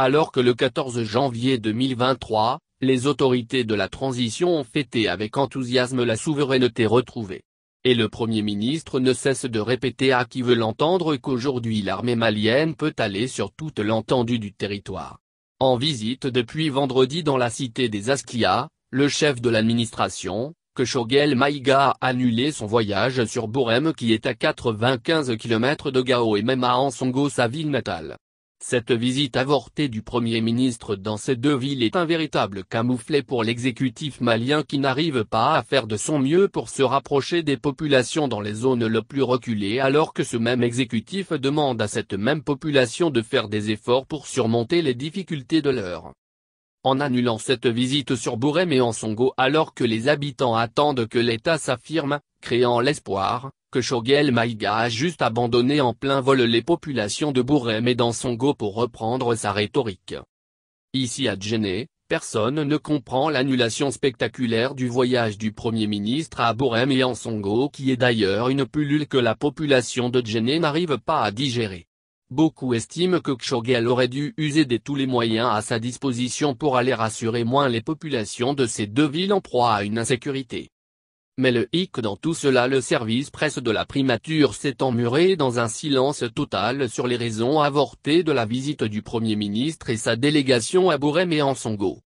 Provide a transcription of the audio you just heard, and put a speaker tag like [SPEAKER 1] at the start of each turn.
[SPEAKER 1] Alors que le 14 janvier 2023, les autorités de la transition ont fêté avec enthousiasme la souveraineté retrouvée. Et le Premier ministre ne cesse de répéter à qui veut l'entendre qu'aujourd'hui l'armée malienne peut aller sur toute l'étendue du territoire. En visite depuis vendredi dans la cité des Askia, le chef de l'administration, Khshogel Maïga, a annulé son voyage sur Borem qui est à 95 km de Gao et même à Ansongo, sa ville natale. Cette visite avortée du Premier ministre dans ces deux villes est un véritable camouflet pour l'exécutif malien qui n'arrive pas à faire de son mieux pour se rapprocher des populations dans les zones les plus reculées alors que ce même exécutif demande à cette même population de faire des efforts pour surmonter les difficultés de l'heure. En annulant cette visite sur Borem et Ansongo alors que les habitants attendent que l'État s'affirme, créant l'espoir, Khshogel Maïga a juste abandonné en plein vol les populations de Borem et d'Ansongo pour reprendre sa rhétorique. Ici à Djenné, personne ne comprend l'annulation spectaculaire du voyage du Premier ministre à Borem et Ansongo qui est d'ailleurs une pilule que la population de Djenné n'arrive pas à digérer. Beaucoup estiment que Khshogel aurait dû user de tous les moyens à sa disposition pour aller rassurer moins les populations de ces deux villes en proie à une insécurité. Mais le hic dans tout cela, le service presse de la primature s'est emmuré dans un silence total sur les raisons avortées de la visite du Premier ministre et sa délégation à Borem et Ansongo.